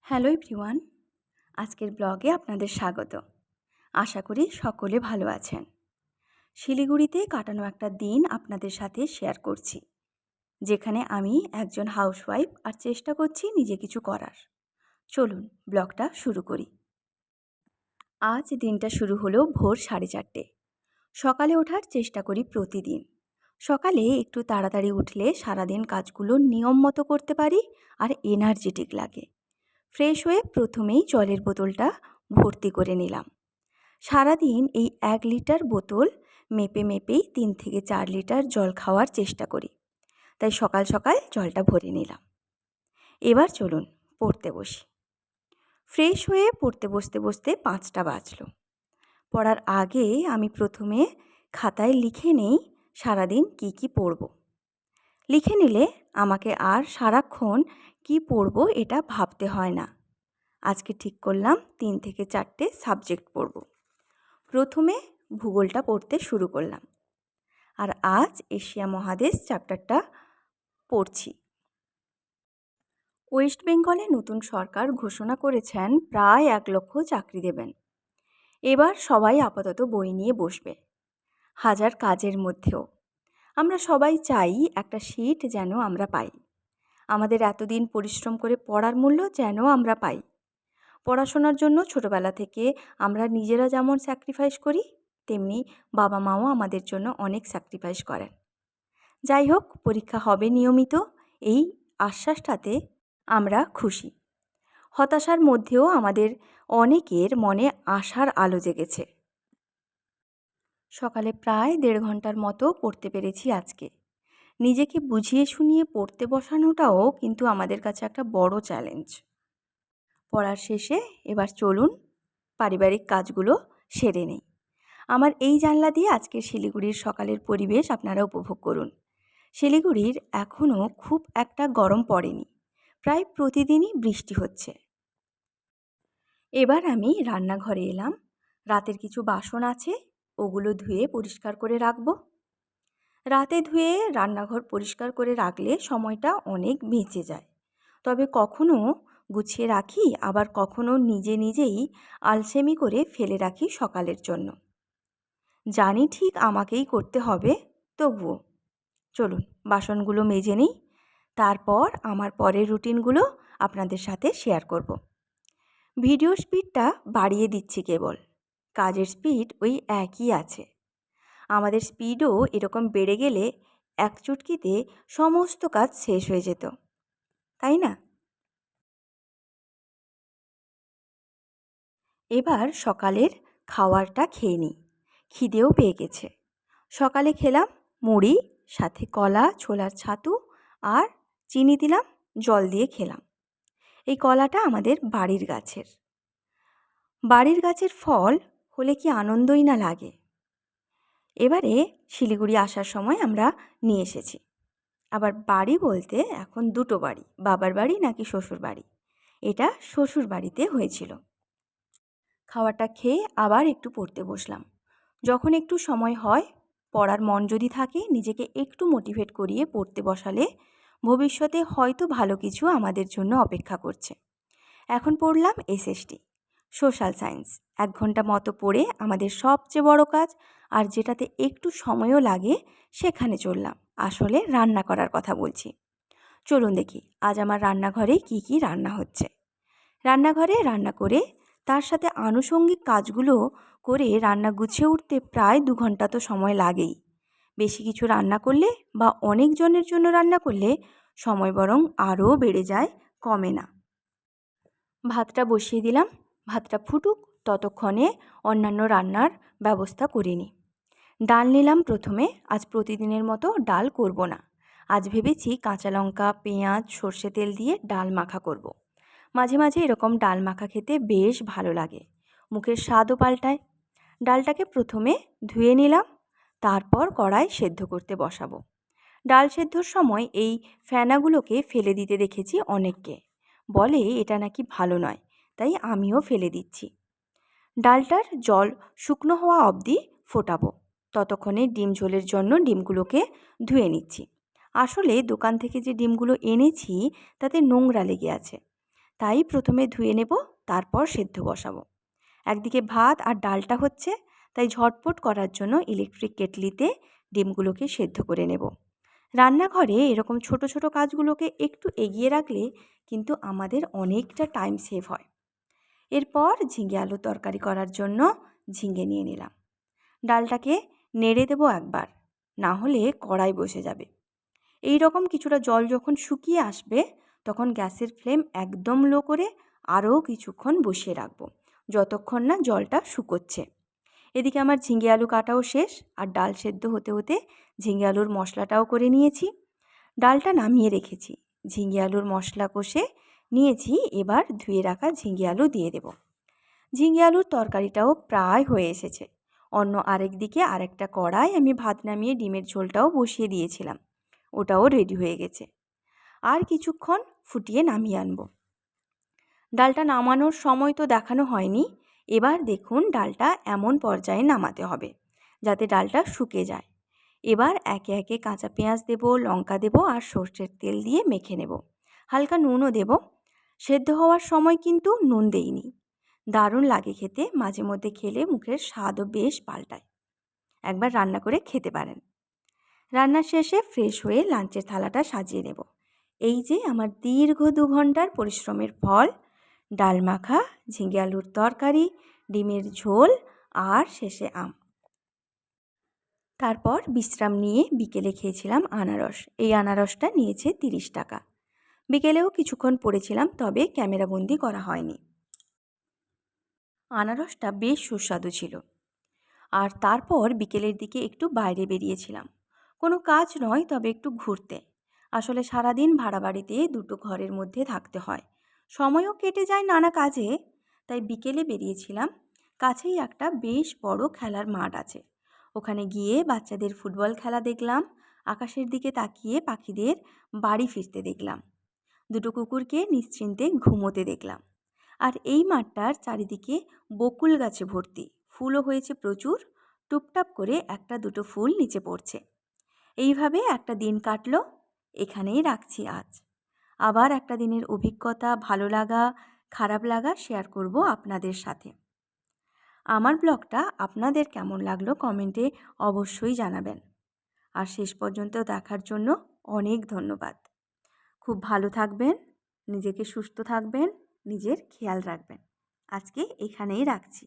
Hello everyone, আজকের ব্লগে আপনাদের স্বাগত। আশা করি সকলে ভালো আছেন। শিলিগুড়িতে কাটানো একটা দিন আপনাদের সাথে শেয়ার করছি, যেখানে আমি একজন হাউসওয়াইফ আর চেষ্টা করছি নিজে কিছু করার। চলুন ব্লগটা শুরু করি। আজ দিনটা শুরু হলো ভোর 4:30। সকালে ওঠার চেষ্টা করি প্রতিদিন। সকালে একটু তাড়াতাড়ি উঠলে সারাদিন কাজগুলো নিয়ম মতো করতে পারি আর এনার্জেটিক লাগে। ফ্রেশ হয়ে প্রথমেই জলের বোতলটা ভর্তি করে নিলাম। সারাদিন এই 1 লিটার বোতল মেপে মেপেই 3 থেকে 4 লিটার জল খাওয়ার চেষ্টা করি, তাই সকাল সকাল জলটা ভরে নিলাম। এবার চলুন পড়তে বসি। ফ্রেশ হয়ে পড়তে বসতে বসতে 5টা বাজলো। পড়ার আগে আমি প্রথমে খাতায় লিখে নেই সারাদিন কি পড়ব। লিখে নিলে আমাকে আর সারাক্ষণ কি পড়ব এটা ভাবতে হয় না। আজকে ঠিক করলাম 3 থেকে 4টে সাবজেক্ট পড়ব। প্রথমে ভূগোলটা পড়তে শুরু করলাম, আর আজ এশিয়া মহাদেশ চ্যাপ্টারটা পড়ছি। ওয়েস্ট বেঙ্গলে নতুন সরকার ঘোষণা করেছেন প্রায় 1 লক্ষ চাকরি দেবেন। এবার সবাই আপাতত বই নিয়ে বসবে, হাজার কাজের মধ্যেও। আমরা সবাই চাই একটা সিট যেন আমরা পাই। আমাদের এতদিন পরিশ্রম করে পড়ার মূল্য যেন আমরা পাই। পড়াশোনার জন্য ছোটবেলা থেকে আমরা নিজেরা যেমন স্যাক্রিফাইস করি, তেমনি বাবা মাও আমাদের জন্য অনেক স্যাক্রিফাইস করেন। যাই হোক, পরীক্ষা হবে নিয়মিত, এই আশ্বাসটাতে আমরা খুশি। হতাশার মধ্যেও আমাদের অনেকের মনে আশার আলো জেগেছে। সকালে প্রায় 1.5 ঘন্টার মতো পড়তে পেরেছি আজকে। নিজেকে বুঝিয়ে শুনিয়ে পড়তে বসানোটাও কিন্তু আমাদের কাছে একটা বড় চ্যালেঞ্জ। পড়ার শেষে এবার চলুন পারিবারিক কাজগুলো সেরে নেই। আমার এই জানলা দিয়ে আজকের শিলিগুড়ির সকালের পরিবেশ আপনারা উপভোগ করুন। শিলিগুড়ির এখনও খুব একটা গরম পড়েনি, প্রায় প্রতিদিনই বৃষ্টি হচ্ছে। এবার আমি রান্নাঘরে এলাম। রাতের কিছু বাসন আছে, ওগুলো ধুয়ে পরিষ্কার করে রাখব। রাতে ধুয়ে রান্নাঘর পরিষ্কার করে রাখলে সময়টা অনেক বেঁচে যায়। তবে কখনো গুছিয়ে রাখি, আবার কখনো নিজে নিজেই আলসেমি করে ফেলে রাখি সকালের জন্য। জানি ঠিক আমাকেই করতে হবে, তবুও চলুন বাসনগুলো মেজে নিই। তারপর আমার পরের রুটিনগুলো আপনাদের সাথে শেয়ার করব। ভিডিও স্পিডটা বাড়িয়ে দিচ্ছি কেবল, কাজের স্পিড ওই একই আছে। আমাদের স্পিডও এরকম বেড়ে গেলে এক চুটকিতে সমস্ত কাজ শেষ হয়ে যেত, তাই না? এবার সকালের খাওয়ারটা খেয়ে নিই, খিদেও পেয়ে গেছে। সকালে খেলাম মুড়ি, সাথে কলা, ছোলার ছাতু আর চিনি দিলাম, জল দিয়ে খেলাম। এই কলাটা আমাদের বাড়ির গাছের। বাড়ির গাছের ফল হলে কি আনন্দই না লাগে। এবারে শিলিগুড়ি আসার সময় আমরা নিয়ে এসেছি। আবার বাড়ি বলতে এখন 2টো বাড়ি, বাবার বাড়ি নাকি শ্বশুর বাড়ি। এটা শ্বশুর বাড়িতে হয়েছিল। খাওয়াটা খেয়ে আবার একটু পড়তে বসলাম। যখন একটু সময় হয়, পড়ার মন যদি থাকে, নিজেকে একটু মোটিভেট করিয়ে পড়তে বসালে ভবিষ্যতে হয়তো ভালো কিছু আমাদের জন্য অপেক্ষা করছে। এখন পড়লাম এসএসটি সোশ্যাল সায়েন্স। 1 ঘন্টা মতো পড়ে আমাদের সবচেয়ে বড় কাজ, আর যেটাতে একটু সময়ও লাগে, সেখানে চললাম। আসলে রান্না করার কথা বলছি। চলুন দেখি আজ আমার রান্নাঘরে কি রান্না হচ্ছে। রান্নাঘরে রান্না করে তার সাথে আনুষঙ্গিক কাজগুলো করে রান্না গুছিয়ে উঠতে প্রায় 2 ঘন্টা তো সময় লাগেই। বেশি কিছু রান্না করলে বা অনেক জনের জন্য রান্না করলে সময় বরং আরও বেড়ে যায়, কমে না। ভাতটা বসিয়ে দিলাম, ভাতটা ফুটুক, ততক্ষণে অন্যান্য রান্নার ব্যবস্থা করে নিই। ডাল নিলাম প্রথমে। আজ প্রতিদিনের মতো ডাল করব না। আজ ভেবেছি কাঁচা লঙ্কা, পেঁয়াজ, সর্ষে তেল দিয়ে ডাল মাখা করব। মাঝে মাঝে এরকম ডাল মাখা খেতে বেশ ভালো লাগে, মুখের স্বাদও পাল্টায়। ডালটাকে প্রথমে ধুয়ে নিলাম, তারপর কড়াই সেদ্ধ করতে বসাবো। ডাল সেদ্ধর সময় এই ফেনাগুলোকে ফেলে দিতে দেখেছি অনেককে, বলে এটা নাকি ভালো নয়, তাই আমিও ফেলে দিচ্ছি। ডালটার জল শুকনো হওয়া অবধি ফোটাবো। ততক্ষণে ডিম ঝোলের জন্য ডিমগুলোকে ধুয়ে নিচ্ছি। আসলে দোকান থেকে যে ডিমগুলো এনেছি তাতে নোংরা লেগে আছে, তাই প্রথমে ধুয়ে নেব, তারপর সেদ্ধ বসাবো। একদিকে ভাত আর ডালটা হচ্ছে, তাই ঝটপট করার জন্য ইলেকট্রিক কেটলিতে ডিমগুলোকে সেদ্ধ করে নেব। রান্নাঘরে এরকম ছোট ছোট কাজগুলোকে একটু এগিয়ে রাখলে কিন্তু আমাদের অনেকটা টাইম সেভ হয়। এরপর ঝিঙে আলু তরকারি করার জন্য ঝিঙে নিয়ে নিলাম। ডালটাকে নেড়ে দেবো একবার, না হলে কড়াই বসে যাবে। এই রকম কিছুটা জল যখন শুকিয়ে আসবে, তখন গ্যাসের ফ্লেম একদম লো করে আরও কিছুক্ষণ বসিয়ে রাখবো, যতক্ষণ না জলটা শুকোচ্ছে। এদিকে আমার ঝিঙে আলু কাটাও শেষ, আর ডাল সেদ্ধ হতে হতে ঝিঙে আলুর মশলাটাও করে নিয়েছি। ডালটা নামিয়ে রেখেছি, ঝিঙে আলুর মশলা কষে নিয়েছি। এবার ধুয়ে রাখা ঝিঙে আলু দিয়ে দেব। ঝিঙে আলুর তরকারিটাও প্রায় হয়ে এসেছে। অন্য আরেক দিকে আরেকটা কড়াই আমি ভাত নামিয়ে ডিমের ঝোলটাও বসিয়ে দিয়েছিলাম, ওটাও রেডি হয়ে গেছে। আর কিছুক্ষণ ফুটিয়ে নামিয়ে আনবো। ডালটা নামানোর সময় তো দেখানো হয়নি। এবার দেখুন ডালটা এমন পর্যায়ে নামাতে হবে যাতে ডালটা শুকে যায়। এবার একে একে কাঁচা পেঁয়াজ দেব, লঙ্কা দেব আর সর্ষের তেল দিয়ে মেখে নেব। হালকা নুনও দেব। সেদ্ধ হওয়ার সময় কিন্তু নুন দেইনি। দারুণ লাগে খেতে, মাঝে মধ্যে খেলে মুখের স্বাদও বেশ পাল্টায়। একবার রান্না করে খেতে পারেন। রান্নার শেষে ফ্রেশ হয়ে লাঞ্চের থালাটা সাজিয়ে নেব। এই যে আমার দীর্ঘ 2 ঘন্টার পরিশ্রমের ফল, ডাল মাখা, ঝিঙে আলুর তরকারি, ডিমের ঝোল আর শেষে আম। তারপর বিশ্রাম নিয়ে বিকেলে খেয়েছিলাম আনারস। এই আনারসটা নিয়েছে 30 টাকা। বিকেলেও কিছুক্ষণ পড়েছিলাম, তবে ক্যামেরাবন্দি করা হয়নি। আনারসটা বেশ সুস্বাদু ছিল। আর তারপর বিকেলের দিকে একটু বাইরে বেরিয়েছিলাম। কোনো কাজ নয়, তবে একটু ঘুরতে। আসলে সারাদিন ভাড়া বাড়িতে দুটো ঘরের মধ্যে থাকতে হয়, সময়ও কেটে যায় নানা কাজে। তাই বিকেলে বেরিয়েছিলাম। কাছেই একটা বেশ বড় খেলার মাঠ আছে, ওখানে গিয়ে বাচ্চাদের ফুটবল খেলা দেখলাম। আকাশের দিকে তাকিয়ে পাখিদের বাড়ি ফিরতে দেখলাম। দুটো কুকুরকে নিশ্চিন্তে ঘুমোতে দেখলাম। আর এই মাঠটার চারিদিকে বকুল গাছে ভর্তি, ফুলও হয়েছে প্রচুর। টুপটাপ করে একটা দুটো ফুল নিচে পড়ছে। এইভাবে একটা দিন কাটলো। এখানেই রাখছি আজ। আবার একটা দিনের অভিজ্ঞতা, ভালো লাগা, খারাপ লাগা শেয়ার করব আপনাদের সাথে। আমার ব্লগটা আপনাদের কেমন লাগলো কমেন্টে অবশ্যই জানাবেন। আর শেষ পর্যন্ত দেখার জন্য অনেক ধন্যবাদ। খুব ভালো থাকবেন, নিজেকে সুস্থ থাকবেন, নিজের খেয়াল রাখবেন। আজকে এখানেই রাখছি।